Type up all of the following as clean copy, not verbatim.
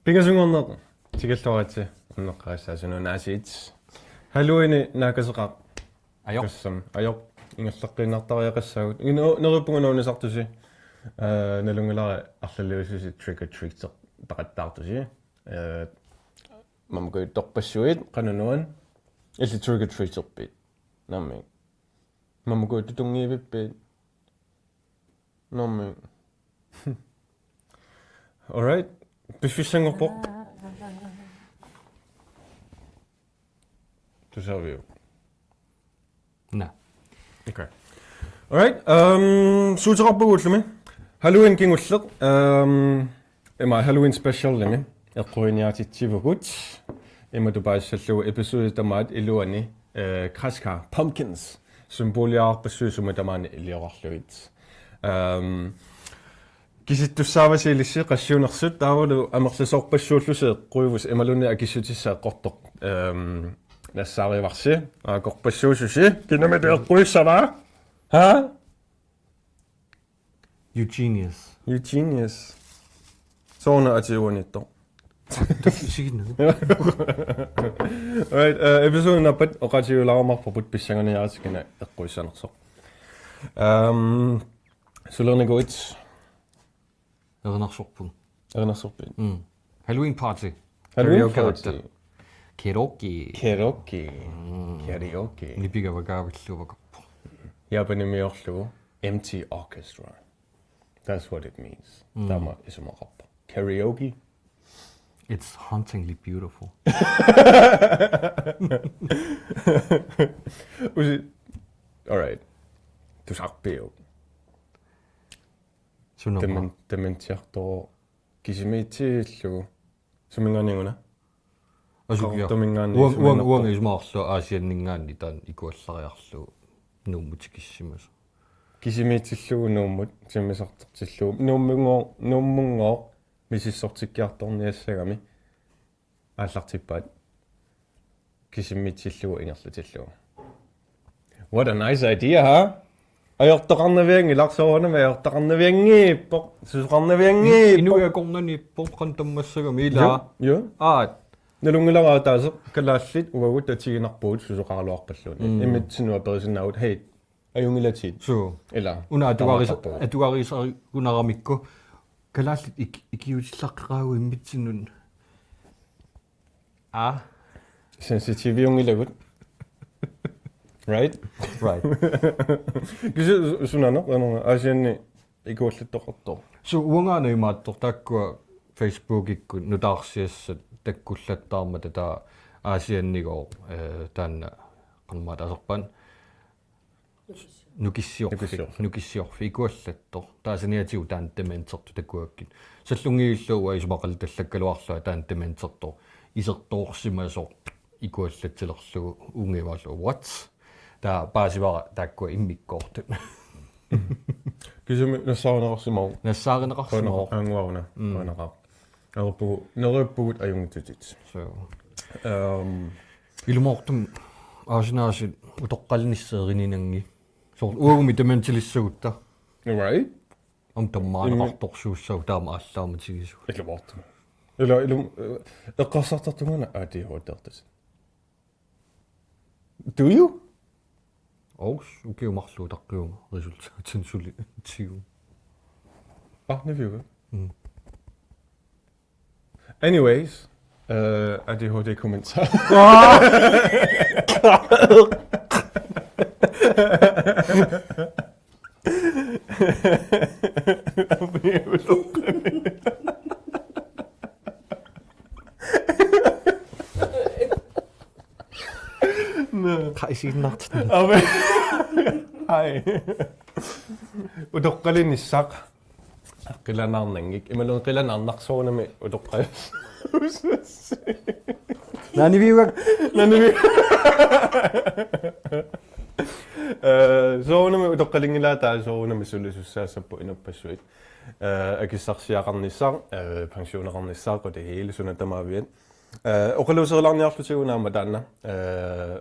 Pingasungorneq tigalluaratsi unneqqarissaasut naasiit haluini naakaseqa qassam ajoq ingalleqqinnartariaqassagut neruppungunuunisartusi nalungalari arlalluisusi trick or treat taqattaartusi mamma torpassuit qanunuan illi trick or treaterpit nammi mamma tutungiivippiit nammi all right Befissangorpoq. Tusaviu. No. Okay. All right. Suuterarpugullumi. Halloween kingulleq. Ema Halloween special limi. Eqquiniaatitsivugut. Ema tupaissallugu episode tamaat iluani kraska pumpkins. Symboliaarpassuusuma tamaani iliorarluit. Kisittussaavasiilissi qassiunersut taavalu amerlisorpassuulluseeq quivus emalunni akissutissaaqqortoq nassaarivarsi aqorpassuususi kinamati eqquissavaa ha You genius. Soorna atiuanitto Sikkerneq. Right episode nappat oqatiulaarumarpaput pissanganiaatiskina eqquissanersoq sulernigoit Ernersorpun. Halloween party. Karaoke. Nipigavagaavilluvaqarpu. Japanimiorlugu empty orchestra. That's what it means. Tama isumaqarpa. Karaoke. It's hauntingly beautiful. All right. Tusarpiu. Dementiarto kisimiitiillugu sumingaaninguna uang ismaarlu aasianningaanni taan ikuallariarlugu nuummutikissimasa kisimiitillugu nuummut simmisartertillugu nuummungoor misissortikkiartorniassagami aallartippaat kisimiitillugu ingerlutillugu. What a nice idea, huh? Ajortoqarnaviangi larsoornama ajortoqarnaviangiippoq susuqarnaviangiippoq inuiaqornaniippoq qantammassagami ilaa aat nalungilaraa taaseq kalaallit uagut tatiginarpuut susuqarluarpalluuni imitsinua perisinnaut hey ajungilatit so ila atuarisarikunaramikku kalaallit ikiutillaqqiqaagu immitsinnun sensitiviungilagut Right. Kisi sunana asianni ikuullittoqartor. So uangaana imaattor taakkua Facebook-ikku nutaarsiassat takkullattaarma tata asiannigoo taanna qanmaat aserpan nukissiorfi ikuallattor taasaniatigu taan tementertu takkuakkit sallungiilluua isumaqaltallakkaluarlua taan tementertor isertoorsimasoq ikuallattilerlugu ungivalu what ta paasivara taakkua immikkoortut kisumi nassaaruneqarsimau nassaaruneqarsimau anguaruna qanaqaq neruppugut ajungitutit so ilumortum aasnaasit utoqqalinisseerinninangi soort uugumi tamantilissagutta right tammaanaqartorsuussau taama allaarmatigisu ilumortum ilum eqqarsartartungana ADHD Do you? Ukiumarlu taqqiunga resultaatin suli tiu. Neviewer. Anyways, ADHD kommentaar. Qaisiinnaartut. Hai. Utoqqalinissaaq qilanaarnangik imalun qilanarnarsoornami utoqqayas. Naniviuak soornami utoqqalingilaataa soornami sulisussaassappu inupassuit akissarsiaqarnissaaq pensioneqarnissaaq og det hele sunatamaviat oqaluuserlaarniarlutigunnaama taanna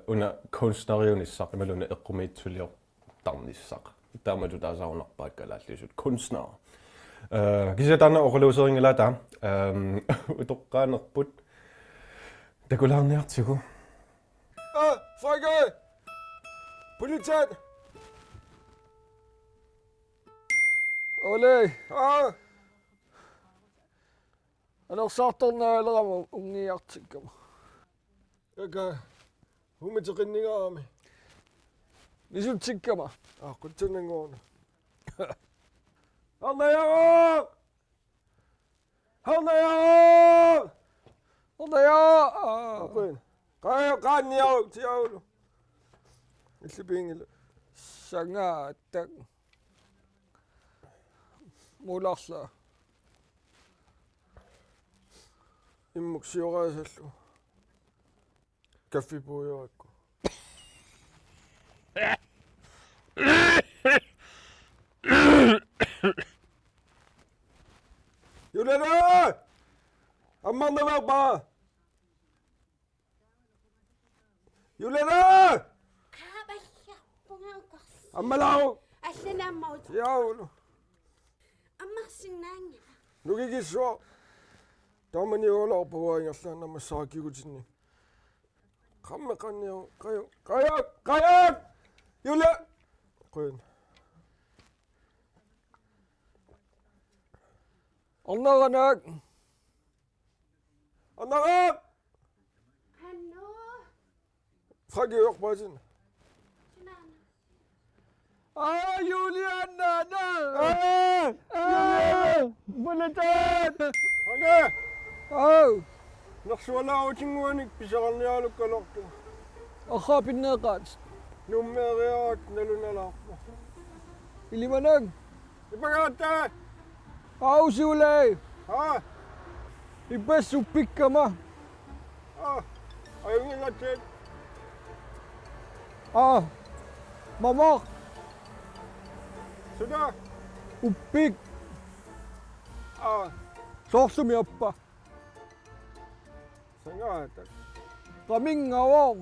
una kunstneriunissaq imaluna eqqumiitsuliortarnissaq taamatu taasaarunarpaat kalaallisut kunstner Kisatana oquluuseringalata utoqqaanerput takularniartigu. Frøke! Politiet! Ole, анерсаартэрнаагалерама унгиартиккама. Яка хумитеқиннигаами. Мисутсиккама. Аққутсунангуурна. Аллаяа! Аллаяа! Ордая. Апын. Qaanniaru tiaulu. Иллипингила. Сангааттак. Муларла. Иммуксиораасаллу. Каффипуйоракку. Юлена! Аммарнаварпаа! Юлена! Kaapallarpungaukars. Аммалау! Алланааммаут. Яулу. Аммарсиннаанга. Нугигиссуа. Тамани оларпуаингерлаана массаракигутинни. Qammeqanniu qayak Юля quen Орнеранак. Аннараа Hanno. фрагиорпаасин Tunaana. Юлианна. Булатат. Анга Ау. нарсуалаутингуаник писарниалуккалорту Ахапиннеқат. нуммериаат налуналаарпу Илиманак. ипагаатта Аусиулей. ипассуппиккама Иппассуппиккама. аюнгилатсит Мамақ. суда Уппик. Соорсумиаппа. сангаата Qamingawaq.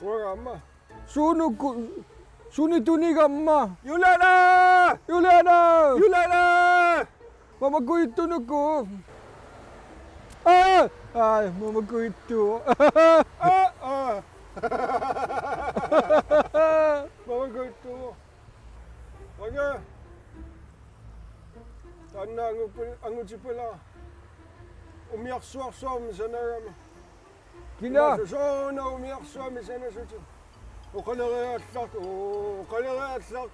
уагаама Sunitunigamma. Юлена Юлиана. Mamakuittunukku. Mamakuittu. Mamakuittu. Oke. Tanna angutipula. Umiarsuarsuarmi sanagami. Kina. Soona umiarsuarmi sanasuti. Uqaleriaallaq.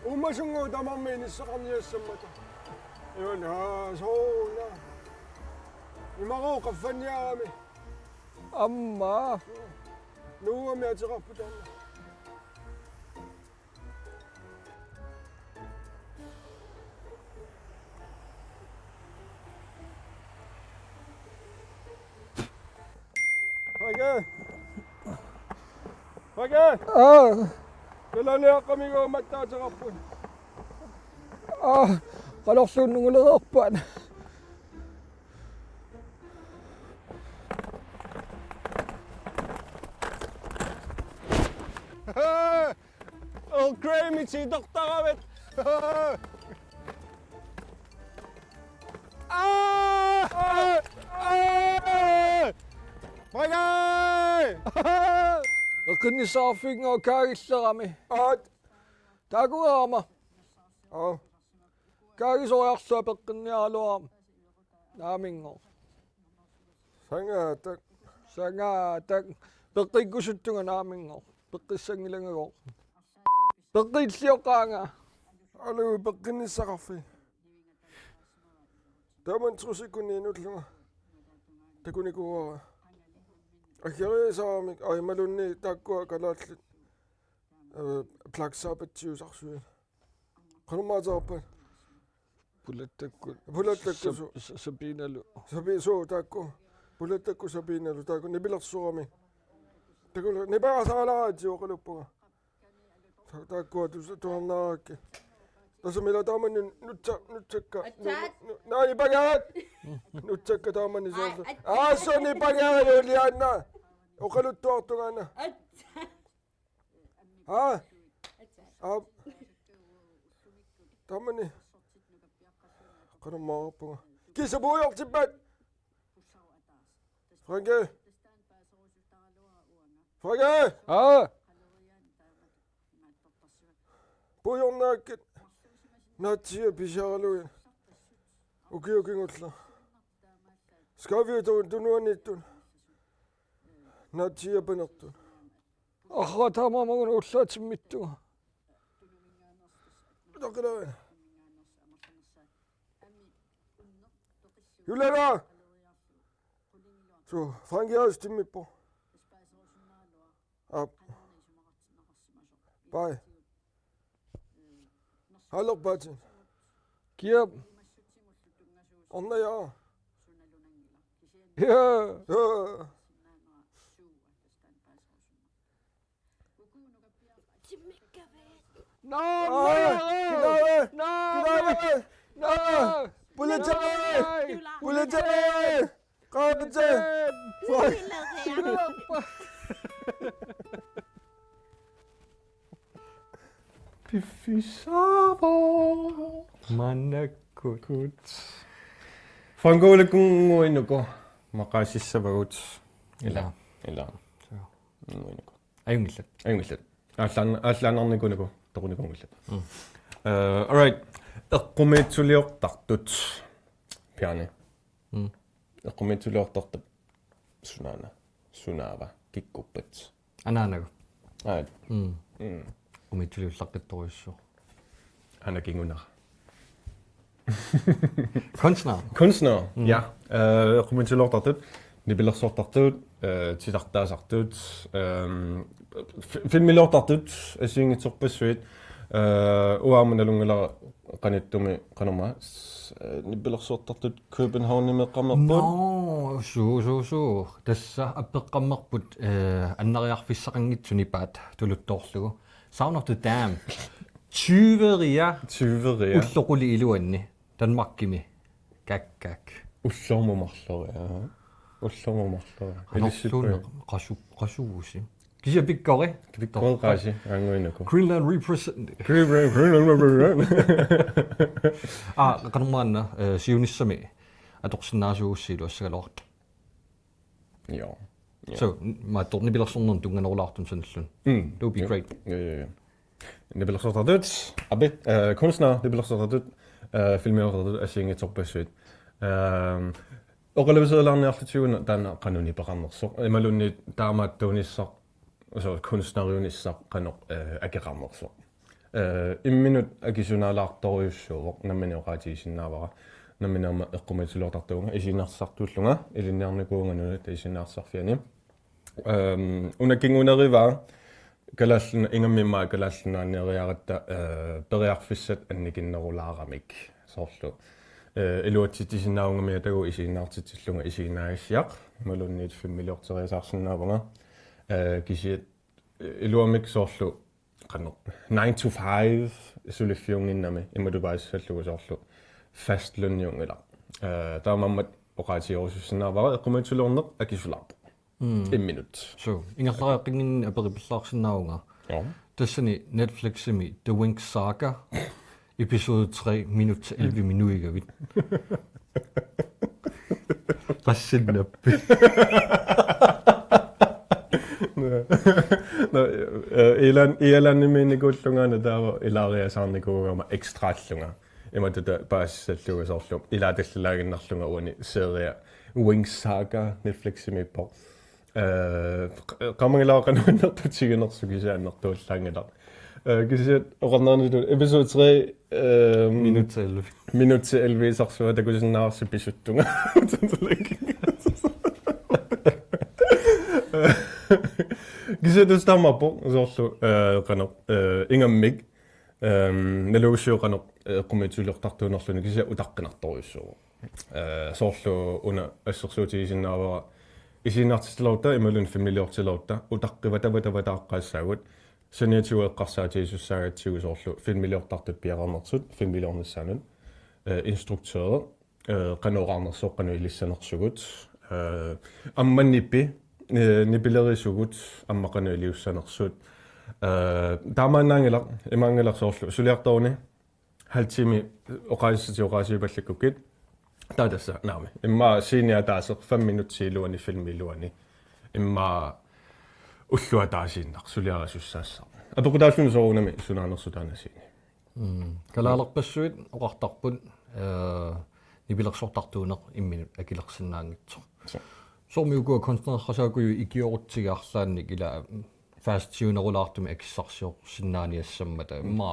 Umasungu tamarmi nissaqarniassammata. Iwana soona. Imaro qaffanniarami. Amma. Nuumi atiqarputanna. Hage. Kalaallit mattaatiqarpun. Qalorluunnugulereerpan. Kremiti doktoravet. Qinnissaarfinga kaagillerami. Taakugaama. Kaagisoriarlua peqqinnialuaram. Naamingo. Sangaatak. Peqqikkusuttunga naamingo. Peqqissangilangagoo. Peqqillioqqaanga. Alu peqqinissaqarfi. Taman trusikkunni nutlunga. Takunikuara. Akerisaamik aimalunni taakkua Kalaallit. Plaksaapatiusarsuin. Qanumaataarpan. Pulattakku Sabinalu. Sabiso taakku. Pulattakku sabinalu taakku nipilersuarami. Takula nipaasaalaraati oqaluppuga. Taakku tuarnaaraakki. Tasamila taamani nutsakka. Naani pagaat. Nutsakka taamani soorta. Soni pagaat Juliana. Oqaluttuartugana. Taamani. qanummaarppuga kisapuujortippat Franke puujornaakkit naatsia pisaraluin ukiukingulla skaviutuun tunuanittun naatsia panertun Arratamaamagun ullaatimittuga. Taqilain Julera So Frankias timmippo Up Bye Hallo Batin Kiap. Onna ja Ja. No. Bulletin Qaabatse Piffisaavo. Mannakkut. Frankoolekkunguinuko maqaassavagut Ila. ila nguinuko Ayungillat. ayungillat ааллаанарникунуку тоқуникунгилла all right эққумиитсулиортартут пиани эққумиитсулиортартап сунаава киккуппат Anaanagu. аат Umitsuliullaqittoruissuu. анакингунара Kunstner. ja эққумиитсулиортартут нибилерсуортартут тилартаасартут филмилиортартут асиингитсорпассуит уааманалунгала qaниттуми qanorma нибилерсуортартут København-меққамерпут No, суу. Тасса аппеққаммерпут аннариарфиссақангитсунипаат тулуттоорлугу. Sound of the Dam. Tyverier. Уллоқули илуанни. Danmarkimi. Gak. уллормумарлориа Illuun qasuusi. Kisia pikkori. Pikkoraasi anguinuku. Greenland represent. Qanormaanna siunissami atorsinnaasuussiilu assagalort. Ja. So maattorni pilersornerun tunganorulaartun sanallun. That would be great. Ja. Nibelsortatut abit kunstner nibelsortatut filmiortatut asiingitorpassuit. Oqaluuseelarniarlutigun taana qanuni peqarnersoq imalunni taamaattuunissaq so kunstneriunissaq qanoq akeqarnersoq imminut akisunaalaartoriussuuvoq nammaniuqaatigisinnaavara namminerma eqqumitsulortartuunga isiinnarsartuullunga ilinniarnikuunganunut isiinnarsarfiani unakinguneriva kalalluna ingammimmaa kalallunaanniariaratta periarfissat annikinnerulaaramik soorlu илуатситисиннааунгамиа тагу исииннаартитсиллунга исиинаагассиақ малунниит фиммилиортериасаарсинаавага кисиат илуамик соорлу qanno 9 to 5 сулиффиунгиннами имматупаассаллугу соорлу фастлунниунгила таамаммат оқаатиорусуссинаавара эққуматсулуорнеқ акисулаарпо 1 минут So ingерлариаққингин аперипиллаарсинаавунга. Тассани Netflix-ими The Wink Saga episode 3 minut 11 minuigavit. Rassinappi. Ilanniminikullungaana taava ilaariasaarnikuugama ekstraallunga imatuta paassallugusорlu ilaatallilaaginnarlunga uani seria Wing Saga Netflix-imippo qamangilaaqqanuunnertutiginersugisaannertuullaangila kisiat oqarnaarnitu episode 3 minut 11 isarsuа takusinnaarsi pisuttunga кисэтустаммаппо соорлу qanoq ингаmmик налугуссуоqanoq эққумитсулиортартуунерлуни кися утаққинарторюссуу соорлу уна ассерсуутигисиннаавара исииннаартиллорта ималун фамилиортилорта утаққиватаватаватааққаассаагут саниатиуэққарсаатигисуссаагатсигу соорлу фамилиортартут пиарернэрсут фамилиорнissaanут инструктeurs qanoqarnersoq qanu ilissannерсугут амманниппи нипилерисугут аммақану илиуссанерсут таамаанаангила имаангиларсоорлу сулиарторуни halvtime oqaissitiuqaasiipallakukit taatassa naami imma senior taaseq 5 minutsiiluani filmiluani imma ullua taasiinnaq suliarasussaassa апекутааллуни соорунами сунаарнерсутаанасини Kalaallerpassuit oqartarput nipilersortartuuneq imminut akilерсинаангитсо сормиукуа концентрасаакуйу икиорутсигаарлаанник ила фаастиунерулаартуми акиссарсиорсинааниассаммата имма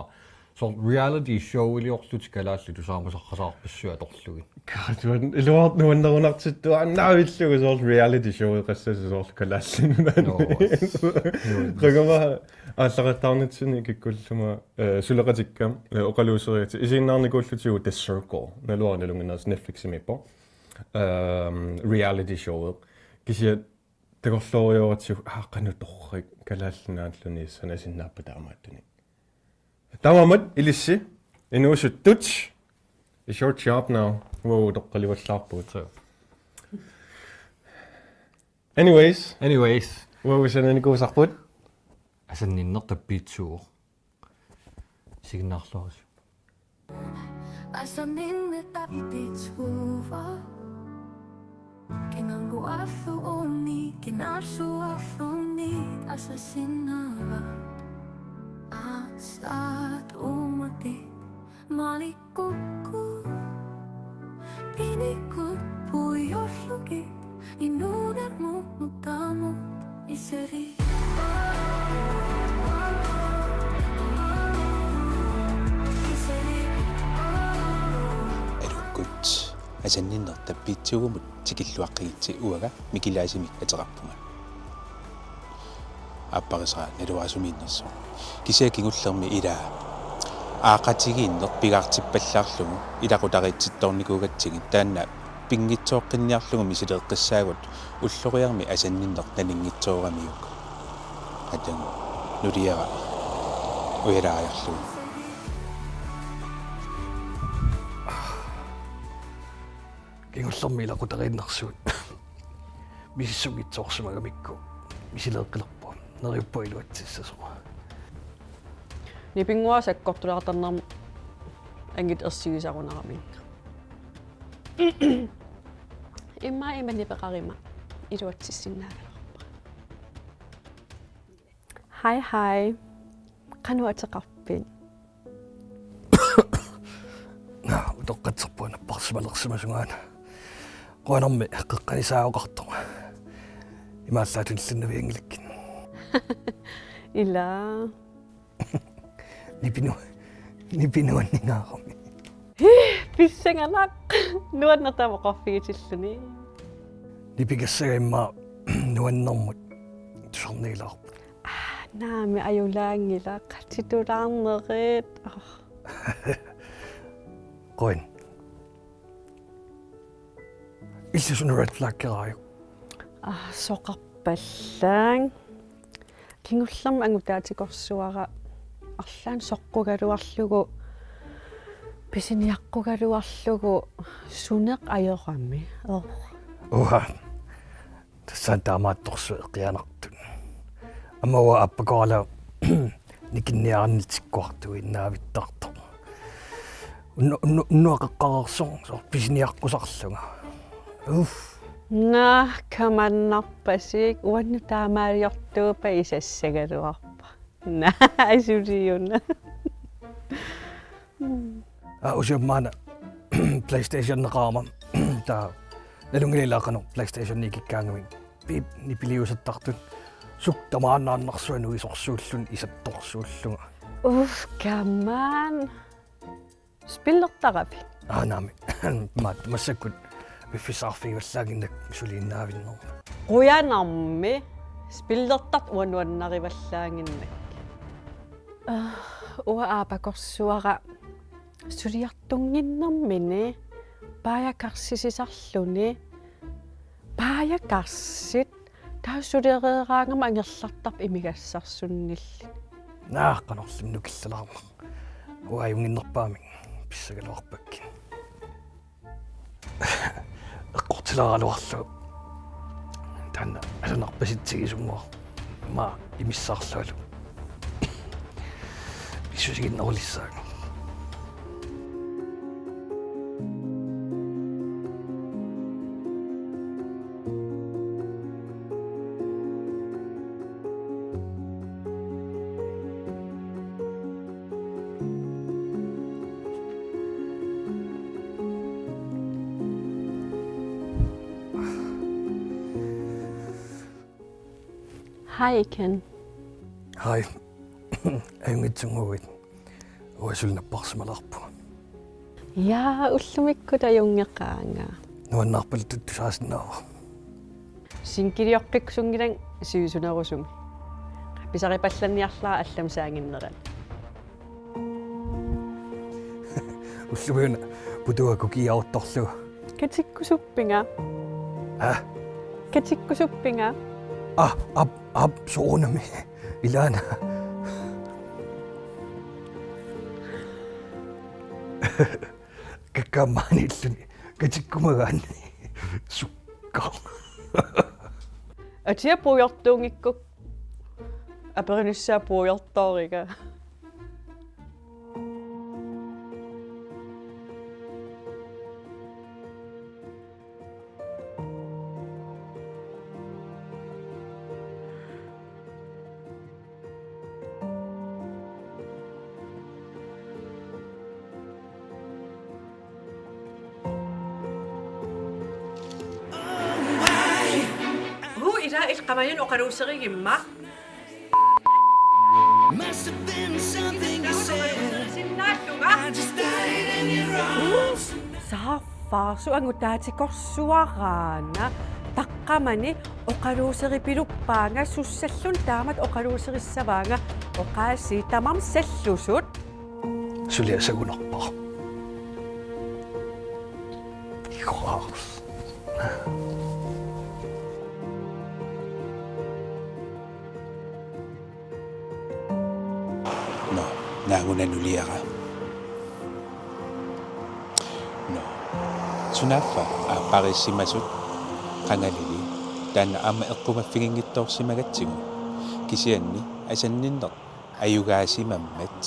сор reality show илиорлут калаалли тусаамасаррасаарпассуа торлугин каатуан илуарт нуаннерунартиттуа аннаавиллугу соор reality show qassasi соор калааллинуна регама ааллақаттаарнитсини киккуллума сулеқатиккам оқалуусериати исиннаарникууллутигу The Circle налуарналунгинаас Netflix имиппо reality show кисиа тагорлоориоратсу ааққануторрик калааллинааллуни санасиннааппа таамааттуни тамамат илисси Inuusuttunut It's your job now. Wow, тоққаливаллаарпут. Anyways, what was анникуусарпут? асанниннертаппиитсуу сигнаарлорис асанниннертаппиитсуу кинангуаллуунни кинааллуарлуунни асасиннава астат умати маликкукку пиникут пуйорлуги инуунермуттаамут исери Erukut асанниннертаппиитсуугумут тикиллуаққигитси уага микилаасимик атерарпума аппарисаа налуасумииннерсо кисиакингуллерми илаа аақатигииннер пигаартиппаллаарлугу илақутаритситторникуугатсигит таанна пингитсооққинниарлугу мисилеэққиссаагут уллориарми асанниннер нанингитсоорамиук атан нудиара уерааерлугу кингуллерми илақутарииннэрсуут миссугитсоорсумагамикку мисилеэққилерпу нериуппа илуатсиссасоа нипингуасаккортулаартарнарм ангит ерсигисарунарами имма нипеқарима илуатсиссиннаагалерпа хай кануатеқарпин утоққатсерпуана парсималерсимасунгаана қуанарми қеққанисааоқартома имааллаатуллиннавиангилаккин ила нипинуаннигаарами писсанганақ нуаннертаавоқарфигитиллуни нипигассага имма нуаннэрмут тусарнилаарпут наами аюлаангила қатитулаарнерит қоин иллусуна red flag керааю соқарпаллаан кингуллерма ангутаатикорсуара арлаан соққугалуарлугу писиниаққугалуарлугу сунеқ аёрами уа тассаатаамаатторсу эққианартун амауа аппакоала никинниарнитиккуартуи иннаавиттартор нуақеққарерсоо сор писиниаққусарлуга уф на каманнарпасик уанну таамаалиортуупа исассагалуарпа на асулиуна усиуммаана PlayStation неқарма таа налунгилаақану PlayStation никиккаангами пип нипилиусаттартут суктамаанааннарсуану исорсууллун исатторсууллунга уф каман спиллертарапи наами массаккут виффисаарфигваллаагиннак сулииннаавиннер қуянарми спиллертарт уануаннариваллаангиннак уа аапакорсуара сулиартунгиннэрмини паякарсисисарлуни паякарсит таасулереераангама ангерлартарп имигассарсуннилли нааққанерлим нукиллалаарма уаюнгиннерпаамик писсагалуарпакки эққортилааралуарлу таанна алунарпаситсигисуммуа ма имиссаарлуалу писсусигиннерулиссаага Hej Ken. Hej. Ангитсунгугит. Уасулнаппарсималарпу. Ja, ullumikkuta jungeqaanga. Нуаннаарпал туттусааснаа. Sinkiliorqiksungilang siusunerusumi. Pisaripallanniarlaa allam saanginneran. Уллугуна путуаку киаортторлу. Katikkusuppinga. Katikkusuppinga. Ab soonami. Ilana. Kakamaanilluni katikkumagaanni. Sukka. Atia puujortuungikkuk. Aperinussaa puujortooriga. Ida ilqamayan oqaruuseriigimma. Saaffaarsu angutaatikorsuaraana taqqamani oqaruuseripiluppaanga sussallun taamat oqaruuserissavaanga oqaasi tamam sallusut Suliasagunerpar. Ikoraars. No, naagunanuliara. No. Sunaffa aaparissimasut qangalili taanna aama eqqumaffiginngittoorsimagatsigu kisianni asanninner ayugaasimammat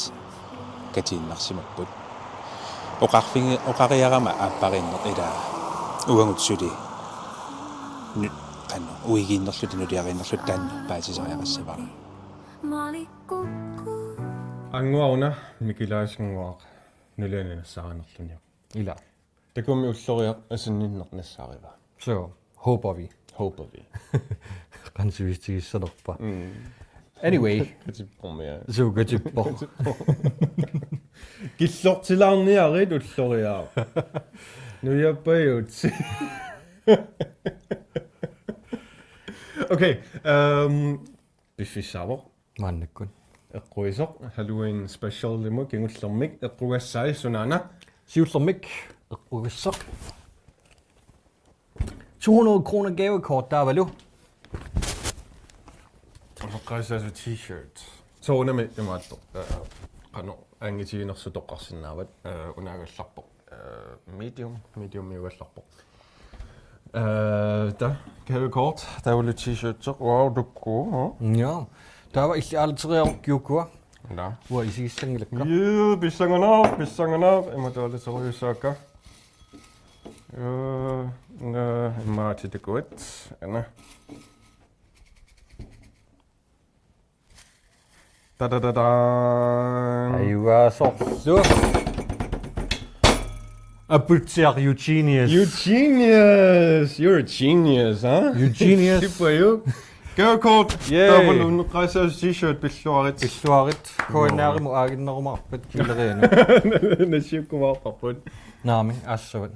katiinnarsimapput oqariarama aappariinneq ilaa uangutsuli qanno uigiinnerlut nuliariinnerlut taanna paasisariaqassavara Anguauna mikilaasnguaq nulianinassaanerluni. Ila. Takummi ulloriaq asanninnernassariva. Så håber vi. Håber vi. Qansivistigissalerpa. Anyway, så gatippo. Killortilaarniarit ulloriaq. Nujappajut. Okay, bifissaver. Mannekkun. Aaqqissuisoq Halloween special limu kingullermik eqqugassai Nunaata. Siullermik. Aaqqissuisoq. 200 kroner gavekort, der var lu. Unneqqarissaasut t-shirt. Soonami imaatto. Qano angitiinersutoqqarsinnaavat unaagallarpoq. Medium iugallarpoq. Der gavekort. Der var lidt t-shirt. Wow, dukku. Ja, der var ikke alle 3 år gjort. Ja. Hvor I siger sængelækker. Juu, bissanganaq. Imataali seriusaakka. Maati tikuit. Ana. Da. Ayuga så. A butcher, you genius. You genius! You're a genius, huh? You genius. Super you. Gavekort. Yay. Der var Unneqqarissaasut t-shirt billuarit. Issuarit. KNR mu aaginnerumarpat killerina. Nashiukkumaarparput. Naami, assuat.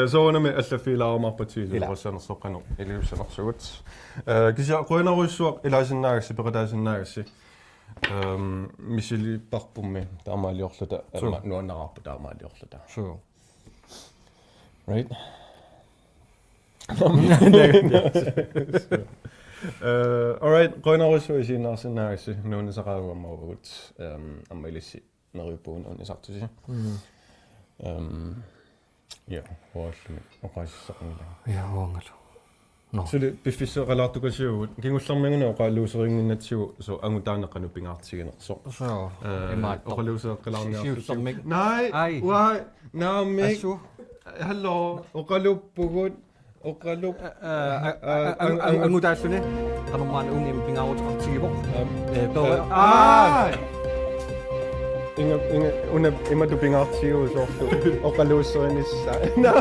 Soonami allaffiilaarumarpatiili russanersoqqanu iliussanersugut. Kisia quiasaarusiaq ilaasinnaagasi peqataasinnaagassi. Misiliparpummi taamaaliorluta nuannaqarpu taamaaliorluta. Så. Right? Alright, quiasaarusiaq isiinnaarsinnaagasi nuunisaqaaguammarugut ammailissi neriuppuun unnisartusi. Ja, huallumi oqaissaqnila. Ja, hongalu. No. Suli biffisseqalaartukasiugut kingullerminguna oqaalluuseringinnatsigu so angutaaneqqanu pingaartiginersoq. Så. Imaat. Oqalluuseqqalaarniartut. Ai. Wai, naamik. Assu. Hallo, oqaluppugut. Oqalup. Angutaassuni. Qanumaan ungim pingaarutiqartigipoq. Inga imatu pingaartigu soorlu oqalluuserinissa. No.